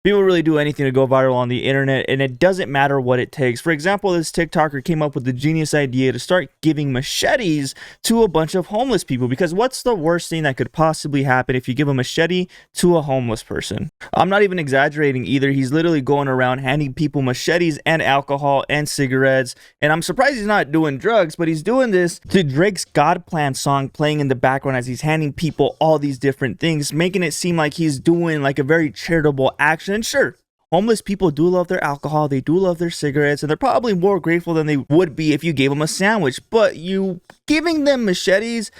People really do anything to go viral on the internet, and it doesn't matter what it takes. For example, this TikToker came up with the genius idea to start giving machetes to a bunch of homeless people, because what's the worst thing that could possibly happen if you give a machete to a homeless person? I'm not even exaggerating either. He's literally going around handing people machetes and alcohol and cigarettes, and I'm surprised he's not doing drugs, but he's doing this to Drake's God Plan song playing in the background as he's handing people all these different things, making it seem like he's doing like a very charitable action. And sure, homeless people do love their alcohol, they do love their cigarettes, and they're probably more grateful than they would be if you gave them a sandwich. But you giving them machetes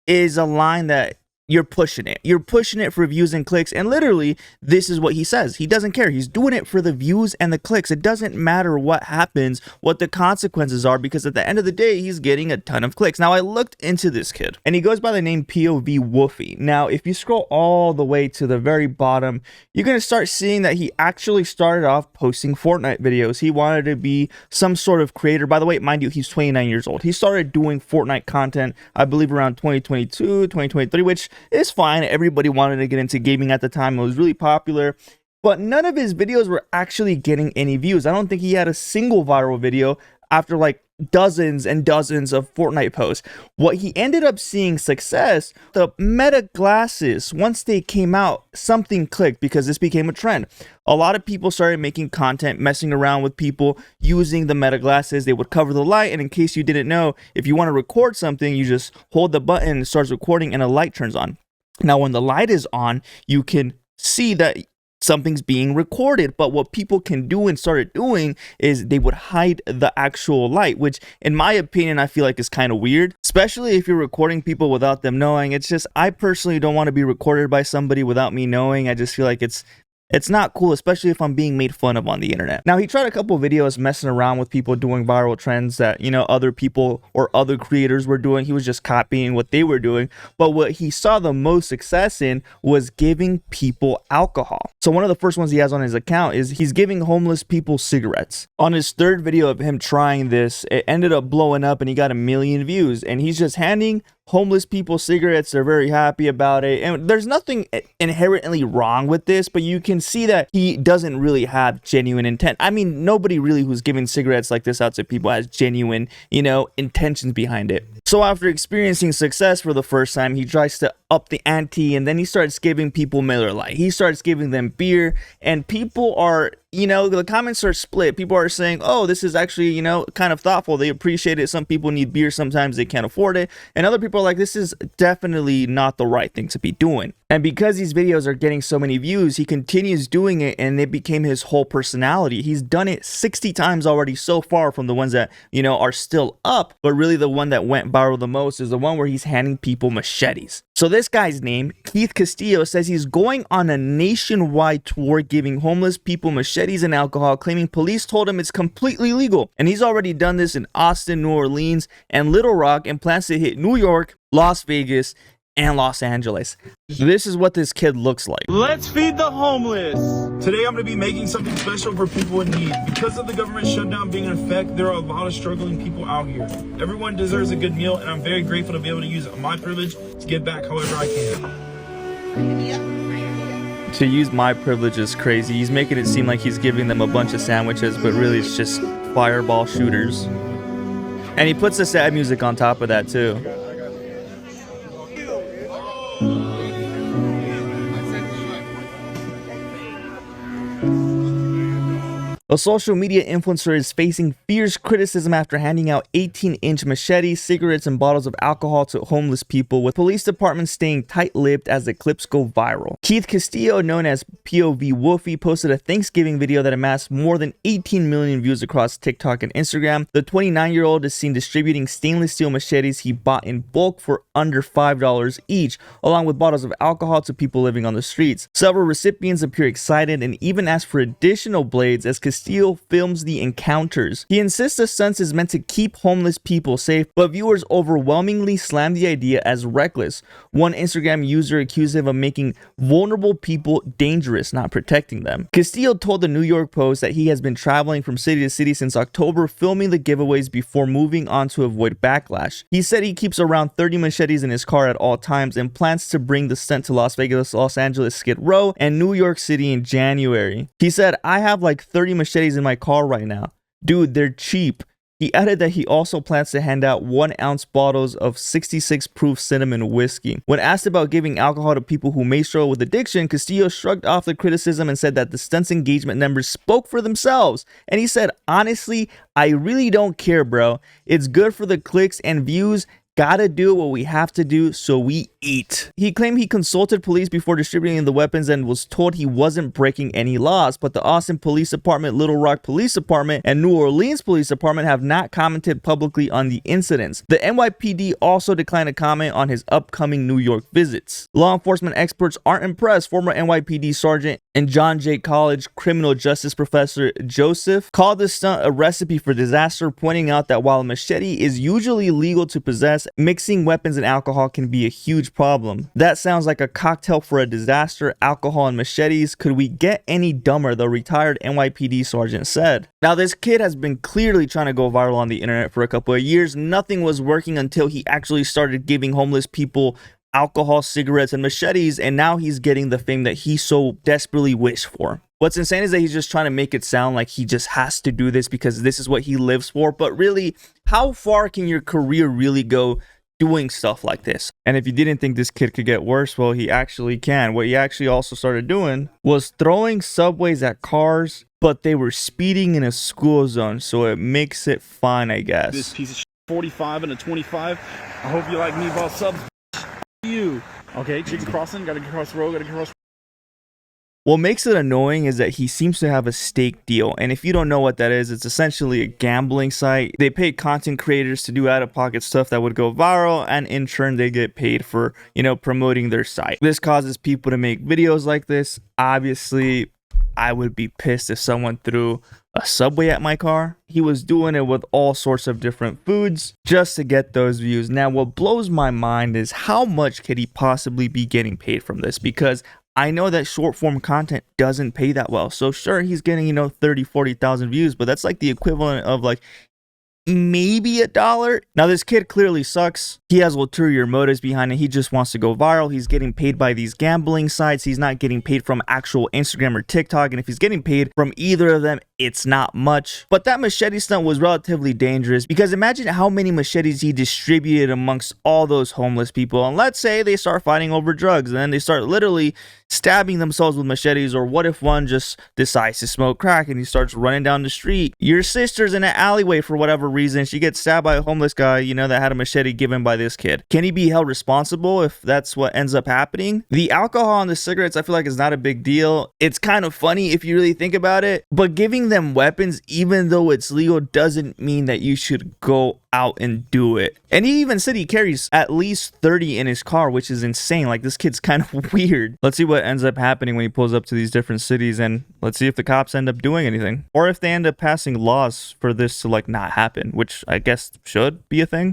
is a line that you're pushing it. You're pushing it for views and clicks. And literally, this is what he says. He doesn't care. He's doing it for the views and the clicks. It doesn't matter what happens, what the consequences are, because at the end of the day, he's getting a ton of clicks. Now, I looked into this kid, and he goes by the name POV Woofy. Now, if you scroll all the way to the very bottom, you're going to start seeing that he actually started off posting Fortnite videos. He wanted to be some sort of creator. By the way, mind you, he's 29 years old. He started doing Fortnite content, I believe, around 2022, 2023, which is fine. Everybody wanted to get into gaming at the time. It was really popular, but none of his videos were actually getting any views. I don't think he had a single viral video after like dozens and dozens of Fortnite posts. What he ended up seeing success, the Meta glasses, once they came out, something clicked because this became a trend. A lot of people started making content, messing around with people using the Meta glasses. They would cover the light, and in case you didn't know, if you want to record something, you just hold the button and it starts recording and a light turns on. Now, when the light is on, you can see that something's being recorded, but what people can do and started doing is they would hide the actual light, which in my opinion, I feel like is kind of weird, especially if you're recording people without them knowing. It's just, I personally don't want to be recorded by somebody without me knowing. I just feel like it's not cool, especially if I'm being made fun of on the internet. Now, he tried a couple of videos messing around with people doing viral trends that, you know, other people or other creators were doing. He was just copying what they were doing. But what he saw the most success in was giving people alcohol. So one of the first ones he has on his account is he's giving homeless people cigarettes. On his third video of him trying this, it ended up blowing up and he got 1 million views. And he's just handing homeless people cigarettes. They're very happy about it, and there's nothing inherently wrong with this, but you can see that he doesn't really have genuine intent. I mean, nobody really who's giving cigarettes like this out to people has genuine, you know, intentions behind it. So after experiencing success for the first time, he tries to up the ante, and then he starts giving people Miller Lite. He starts giving them beer, and people are, you know, the comments are split. People are saying, oh, this is actually, you know, kind of thoughtful. They appreciate it. Some people need beer. Sometimes they can't afford it. And other people are like, this is definitely not the right thing to be doing. And because these videos are getting so many views, he continues doing it, and it became his whole personality. He's done it 60 times already so far from the ones that, you know, are still up. But really the one that went viral the most is the one where he's handing people machetes. So this guy's name, Keith Castillo, says he's going on a nationwide tour giving homeless people machetes and alcohol, claiming police told him it's completely legal. And he's already done this in Austin, New Orleans, and Little Rock, and plans to hit New York, Las Vegas, and Los Angeles. This is what this kid looks like. Let's feed the homeless. Today I'm going to be making something special for people in need. Because of the government shutdown being in effect, there are a lot of struggling people out here. Everyone deserves a good meal, and I'm very grateful to be able to use my privilege to give back however I can. To use my privilege is crazy. He's making it seem like he's giving them a bunch of sandwiches, but really it's just fireball shooters. And he puts the sad music on top of that too. A social media influencer is facing fierce criticism after handing out 18-inch machetes, cigarettes, and bottles of alcohol to homeless people, with police departments staying tight-lipped as the clips go viral. Keith Castillo, known as POV Woofy, posted a Thanksgiving video that amassed more than 18 million views across TikTok and Instagram. The 29-year-old is seen distributing stainless steel machetes he bought in bulk for under $5 each, along with bottles of alcohol to people living on the streets. Several recipients appear excited and even asked for additional blades, as Castillo Castillo films the encounters. He insists the stunt is meant to keep homeless people safe, but viewers overwhelmingly slam the idea as reckless. One Instagram user accused him of making vulnerable people dangerous, not protecting them. Castillo told the New York Post that he has been traveling from city to city since October, filming the giveaways before moving on to avoid backlash. He said he keeps around 30 machetes in his car at all times and plans to bring the stunt to Las Vegas, Los Angeles, Skid Row, and New York City in January. He said, "I have like 30 machetes in my car right now. Dude, they're cheap." He added that he also plans to hand out 1-ounce bottles of 66 proof cinnamon whiskey. When asked about giving alcohol to people who may struggle with addiction, Castillo shrugged off the criticism and said that the stunt's engagement numbers spoke for themselves. And he said, "Honestly, I really don't care, bro. It's good for the clicks and views. Gotta do what we have to do, so we eat." He claimed he consulted police before distributing the weapons and was told he wasn't breaking any laws, but the Austin Police Department, Little Rock Police Department, and New Orleans Police Department have not commented publicly on the incidents. The NYPD also declined to comment on his upcoming New York visits. Law enforcement experts aren't impressed. Former NYPD Sergeant and John Jay College criminal justice professor Joseph called this stunt a recipe for disaster, pointing out that while a machete is usually legal to possess, mixing weapons and alcohol can be a huge problem. That sounds like a cocktail for a disaster, alcohol and machetes. Could we get any dumber? The retired NYPD sergeant said. Now, this kid has been clearly trying to go viral on the internet for a couple of years. Nothing was working until he actually started giving homeless people alcohol, cigarettes, and machetes, and now he's getting the fame that he so desperately wished for. What's insane is that he's just trying to make it sound like he just has to do this because this is what he lives for. But really, how far can your career really go doing stuff like this? And if you didn't think this kid could get worse, well, he actually can. What he actually also started doing was throwing subways at cars, but they were speeding in a school zone, so it makes it fine, I guess. This piece of shit, 45 and a 25. I hope you like meatball subs. You. Okay, chicken crossing, gotta cross the road, gotta cross. What makes it annoying is that he seems to have a stake deal, and if you don't know what that is, it's essentially a gambling site. They pay content creators to do out-of-pocket stuff that would go viral, and in turn they get paid for, promoting their site. This causes people to make videos like this. Obviously, I would be pissed if someone threw a subway at my car. He was doing it with all sorts of different foods just to get those views. Now, what blows my mind is how much could he possibly be getting paid from this? Because I know that short form content doesn't pay that well. So sure, he's getting, 30, 40,000 views, but that's like the equivalent of like maybe $1. Now, this kid clearly sucks. He has ulterior motives behind it. He just wants to go viral. He's getting paid by these gambling sites. He's not getting paid from actual Instagram or TikTok. And if he's getting paid from either of them, it's not much. But that machete stunt was relatively dangerous because imagine how many machetes he distributed amongst all those homeless people. And let's say they start fighting over drugs and then they start literally stabbing themselves with machetes. Or what if one just decides to smoke crack and he starts running down the street? Your sister's in an alleyway for whatever reason. She gets stabbed by a homeless guy, that had a machete given by this kid. Can he be held responsible if that's what ends up happening? The alcohol and the cigarettes, I feel like, is not a big deal. It's kind of funny if you really think about it, but giving them weapons, even though it's legal, doesn't mean that you should go out and do it. And he even said he carries at least 30 in his car, which is insane. Like, this kid's kind of weird. Let's see what ends up happening when he pulls up to these different cities, and let's see if the cops end up doing anything, or if they end up passing laws for this to not happen, which I guess should be a thing.